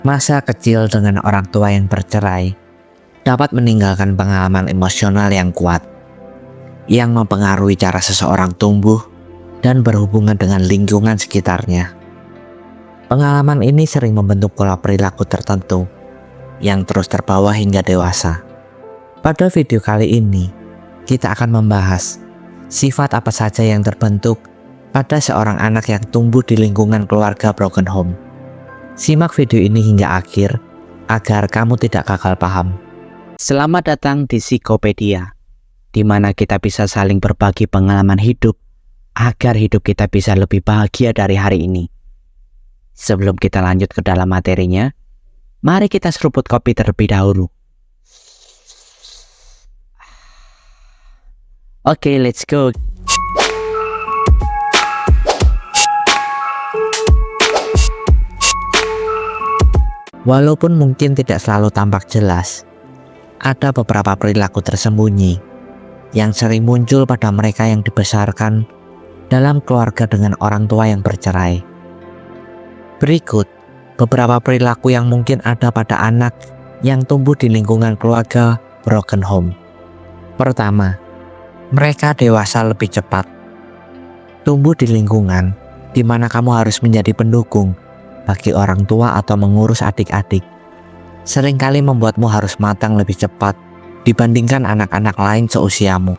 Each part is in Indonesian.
Masa kecil dengan orang tua yang bercerai dapat meninggalkan pengalaman emosional yang kuat, yang mempengaruhi cara seseorang tumbuh dan berhubungan dengan lingkungan sekitarnya. Pengalaman ini sering membentuk pola perilaku tertentu yang terus terbawa hingga dewasa. Pada video kali ini, kita akan membahas sifat apa saja yang terbentuk pada seorang anak yang tumbuh di lingkungan keluarga broken home. Simak video ini hingga akhir agar kamu tidak gagal paham. Selamat datang di Psikopedia, di mana kita bisa saling berbagi pengalaman hidup agar hidup kita bisa lebih bahagia dari hari ini. Sebelum kita lanjut ke dalam materinya, mari kita seruput kopi terlebih dahulu. Oke, let's go. Walaupun mungkin tidak selalu tampak jelas, ada beberapa perilaku tersembunyi yang sering muncul pada mereka yang dibesarkan dalam keluarga dengan orang tua yang bercerai. Berikut beberapa perilaku yang mungkin ada pada anak yang tumbuh di lingkungan keluarga broken home. Pertama, mereka dewasa lebih cepat. Tumbuh di lingkungan di mana kamu harus menjadi pendukung bagi orang tua atau mengurus adik-adik, seringkali membuatmu harus matang lebih cepat dibandingkan anak-anak lain seusiamu.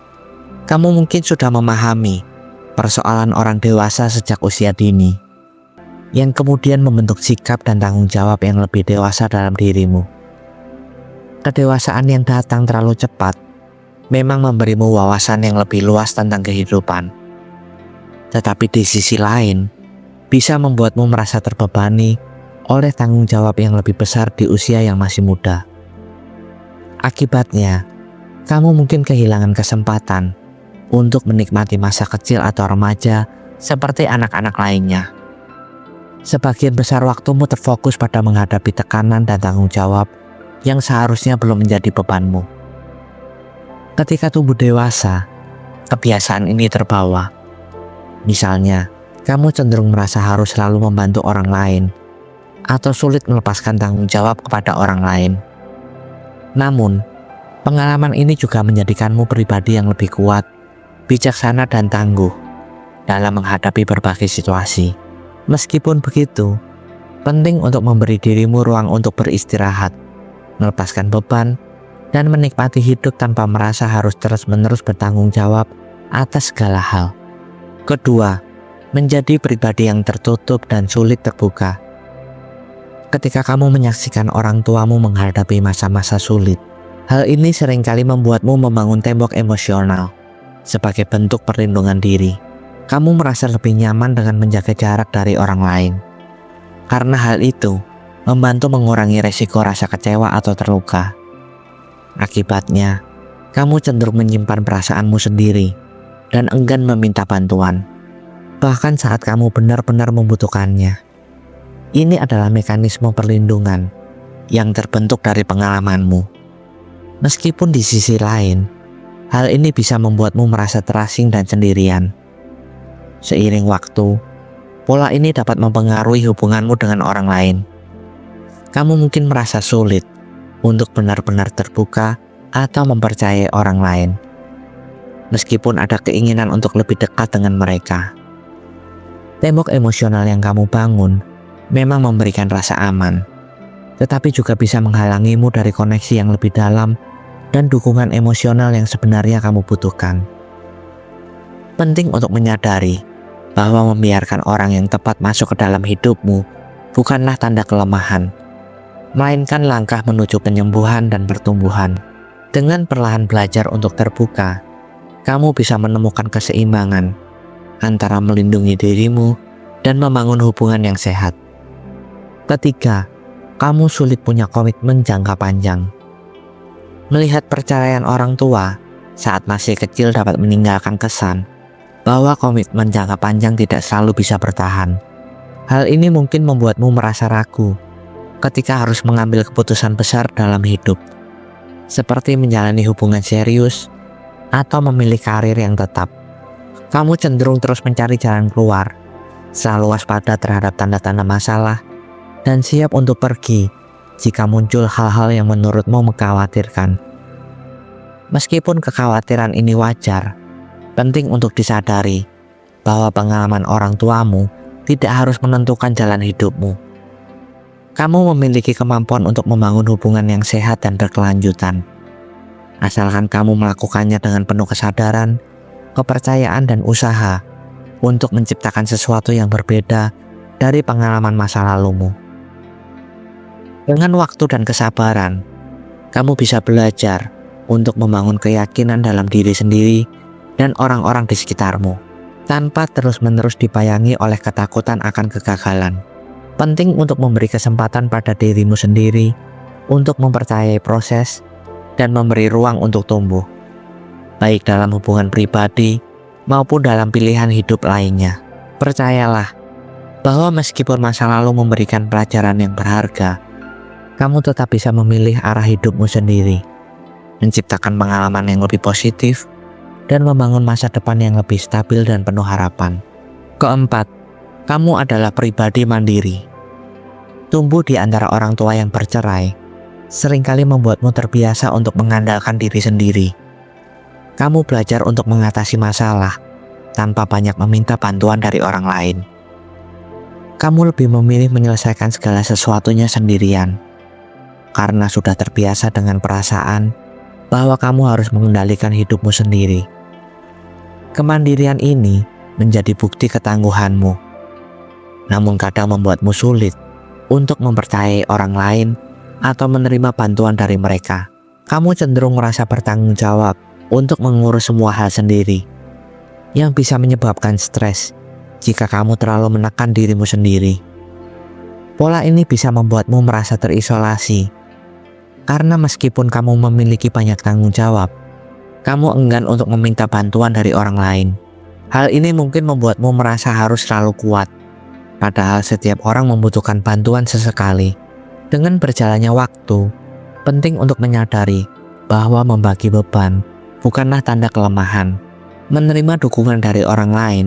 Kamu mungkin sudah memahami persoalan orang dewasa sejak usia dini, yang kemudian membentuk sikap dan tanggung jawab yang lebih dewasa dalam dirimu. Kedewasaan yang datang terlalu cepat memang memberimu wawasan yang lebih luas tentang kehidupan, tetapi di sisi lain bisa membuatmu merasa terbebani oleh tanggung jawab yang lebih besar di usia yang masih muda. Akibatnya, kamu mungkin kehilangan kesempatan untuk menikmati masa kecil atau remaja seperti anak-anak lainnya. Sebagian besar waktumu terfokus pada menghadapi tekanan dan tanggung jawab yang seharusnya belum menjadi bebanmu. Ketika tumbuh dewasa, kebiasaan ini terbawa. Misalnya, kamu cenderung merasa harus selalu membantu orang lain atau sulit melepaskan tanggung jawab kepada orang lain. Namun, pengalaman ini juga menjadikanmu pribadi yang lebih kuat, bijaksana dan tangguh dalam menghadapi berbagai situasi. Meskipun begitu, penting untuk memberi dirimu ruang untuk beristirahat, melepaskan beban, dan menikmati hidup tanpa merasa harus terus-menerus bertanggung jawab atas segala hal. Kedua, menjadi pribadi yang tertutup dan sulit terbuka. Ketika kamu menyaksikan orang tuamu menghadapi masa-masa sulit, hal ini seringkali membuatmu membangun tembok emosional. Sebagai bentuk perlindungan diri, kamu merasa lebih nyaman dengan menjaga jarak dari orang lain. Karena hal itu membantu mengurangi resiko rasa kecewa atau terluka. Akibatnya, kamu cenderung menyimpan perasaanmu sendiri dan enggan meminta bantuan, bahkan saat kamu benar-benar membutuhkannya. Ini adalah mekanisme perlindungan yang terbentuk dari pengalamanmu. Meskipun di sisi lain, hal ini bisa membuatmu merasa terasing dan sendirian. Seiring waktu, pola ini dapat mempengaruhi hubunganmu dengan orang lain. Kamu mungkin merasa sulit untuk benar-benar terbuka atau mempercayai orang lain, meskipun ada keinginan untuk lebih dekat dengan mereka. Tembok emosional yang kamu bangun memang memberikan rasa aman, tetapi juga bisa menghalangimu dari koneksi yang lebih dalam dan dukungan emosional yang sebenarnya kamu butuhkan. Penting untuk menyadari bahwa membiarkan orang yang tepat masuk ke dalam hidupmu bukanlah tanda kelemahan, melainkan langkah menuju penyembuhan dan pertumbuhan. Dengan perlahan belajar untuk terbuka, kamu bisa menemukan keseimbangan antara melindungi dirimu dan membangun hubungan yang sehat. Ketiga, kamu sulit punya komitmen jangka panjang. Melihat perceraian orang tua saat masih kecil dapat meninggalkan kesan bahwa komitmen jangka panjang tidak selalu bisa bertahan. Hal ini mungkin membuatmu merasa ragu ketika harus mengambil keputusan besar dalam hidup, seperti menjalani hubungan serius atau memilih karir yang tetap. Kamu cenderung terus mencari jalan keluar, selalu waspada terhadap tanda-tanda masalah, dan siap untuk pergi jika muncul hal-hal yang menurutmu mengkhawatirkan. Meskipun kekhawatiran ini wajar, penting untuk disadari bahwa pengalaman orang tuamu tidak harus menentukan jalan hidupmu. Kamu memiliki kemampuan untuk membangun hubungan yang sehat dan berkelanjutan. Asalkan kamu melakukannya dengan penuh kesadaran, kepercayaan, dan usaha untuk menciptakan sesuatu yang berbeda dari pengalaman masa lalumu. Dengan waktu dan kesabaran, kamu bisa belajar untuk membangun keyakinan dalam diri sendiri dan orang-orang di sekitarmu, tanpa terus-menerus dibayangi oleh ketakutan akan kegagalan. Penting untuk memberi kesempatan pada dirimu sendiri untuk mempercayai proses dan memberi ruang untuk tumbuh, baik dalam hubungan pribadi maupun dalam pilihan hidup lainnya. Percayalah bahwa meskipun masa lalu memberikan pelajaran yang berharga, kamu tetap bisa memilih arah hidupmu sendiri, menciptakan pengalaman yang lebih positif, dan membangun masa depan yang lebih stabil dan penuh harapan. Keempat, kamu adalah pribadi mandiri. Tumbuh di antara orang tua yang bercerai seringkali membuatmu terbiasa untuk mengandalkan diri sendiri. Kamu belajar untuk mengatasi masalah tanpa banyak meminta bantuan dari orang lain. Kamu lebih memilih menyelesaikan segala sesuatunya sendirian, karena sudah terbiasa dengan perasaan bahwa kamu harus mengendalikan hidupmu sendiri. Kemandirian ini menjadi bukti ketangguhanmu, namun kadang membuatmu sulit untuk mempercayai orang lain atau menerima bantuan dari mereka. Kamu cenderung merasa bertanggung jawab untuk mengurus semua hal sendiri, yang bisa menyebabkan stres jika kamu terlalu menekan dirimu sendiri. Pola ini bisa membuatmu merasa terisolasi, karena meskipun kamu memiliki banyak tanggung jawab, kamu enggan untuk meminta bantuan dari orang lain. Hal ini mungkin membuatmu merasa harus selalu kuat, padahal setiap orang membutuhkan bantuan sesekali. Dengan berjalannya waktu, penting untuk menyadari bahwa membagi beban bukanlah tanda kelemahan. Menerima dukungan dari orang lain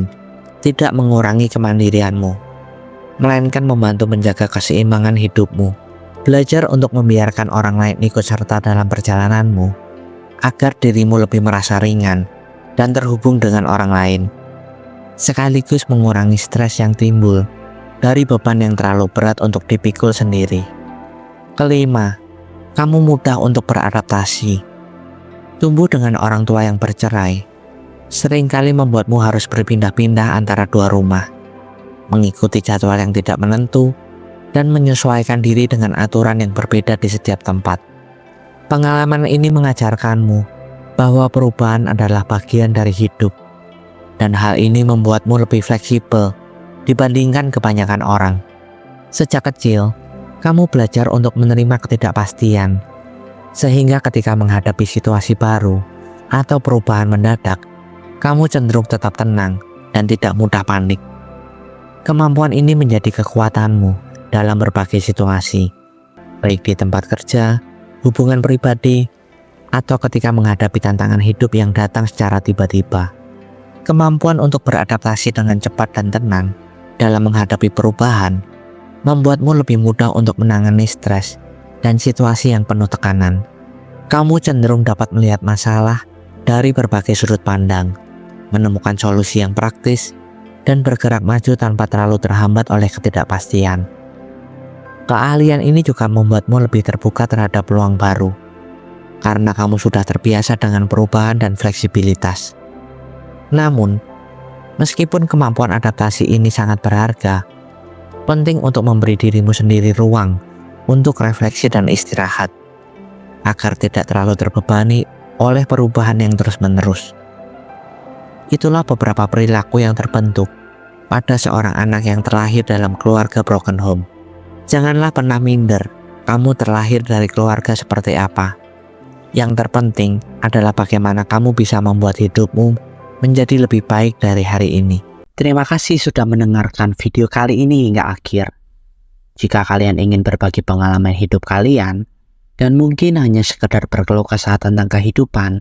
tidak mengurangi kemandirianmu, melainkan membantu menjaga keseimbangan hidupmu. Belajar untuk membiarkan orang lain ikut serta dalam perjalananmu, agar dirimu lebih merasa ringan dan terhubung dengan orang lain, sekaligus mengurangi stres yang timbul dari beban yang terlalu berat untuk dipikul sendiri. Kelima, kamu mudah untuk beradaptasi. Tumbuh dengan orang tua yang bercerai seringkali membuatmu harus berpindah-pindah antara dua rumah, mengikuti jadwal yang tidak menentu, dan menyesuaikan diri dengan aturan yang berbeda di setiap tempat. Pengalaman ini mengajarkanmu bahwa perubahan adalah bagian dari hidup, dan hal ini membuatmu lebih fleksibel dibandingkan kebanyakan orang. Sejak kecil, kamu belajar untuk menerima ketidakpastian, sehingga ketika menghadapi situasi baru atau perubahan mendadak, kamu cenderung tetap tenang dan tidak mudah panik. Kemampuan ini menjadi kekuatanmu dalam berbagai situasi, baik di tempat kerja, hubungan pribadi, atau ketika menghadapi tantangan hidup yang datang secara tiba-tiba. Kemampuan untuk beradaptasi dengan cepat dan tenang dalam menghadapi perubahan membuatmu lebih mudah untuk menangani stres dan situasi yang penuh tekanan. Kamu cenderung dapat melihat masalah dari berbagai sudut pandang, menemukan solusi yang praktis, dan bergerak maju tanpa terlalu terhambat oleh ketidakpastian. Keahlian ini juga membuatmu lebih terbuka terhadap peluang baru, karena kamu sudah terbiasa dengan perubahan dan fleksibilitas. Namun, meskipun kemampuan adaptasi ini sangat berharga, penting untuk memberi dirimu sendiri ruang untuk refleksi dan istirahat, agar tidak terlalu terbebani oleh perubahan yang terus-menerus. Itulah beberapa perilaku yang terbentuk pada seorang anak yang terlahir dalam keluarga broken home. Janganlah pernah minder kamu terlahir dari keluarga seperti apa. Yang terpenting adalah bagaimana kamu bisa membuat hidupmu menjadi lebih baik dari hari ini. Terima kasih sudah mendengarkan video kali ini hingga akhir. Jika kalian ingin berbagi pengalaman hidup kalian, dan mungkin hanya sekedar berkeluh kesah tentang kehidupan,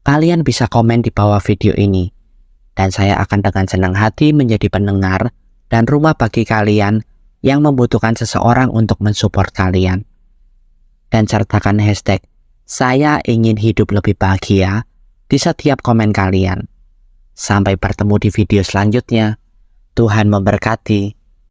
kalian bisa komen di bawah video ini. Dan saya akan dengan senang hati menjadi pendengar dan rumah bagi kalian yang membutuhkan seseorang untuk mensupport kalian. Dan sertakan hashtag "Saya ingin hidup lebih bahagia" di setiap komen kalian. Sampai bertemu di video selanjutnya. Tuhan memberkati.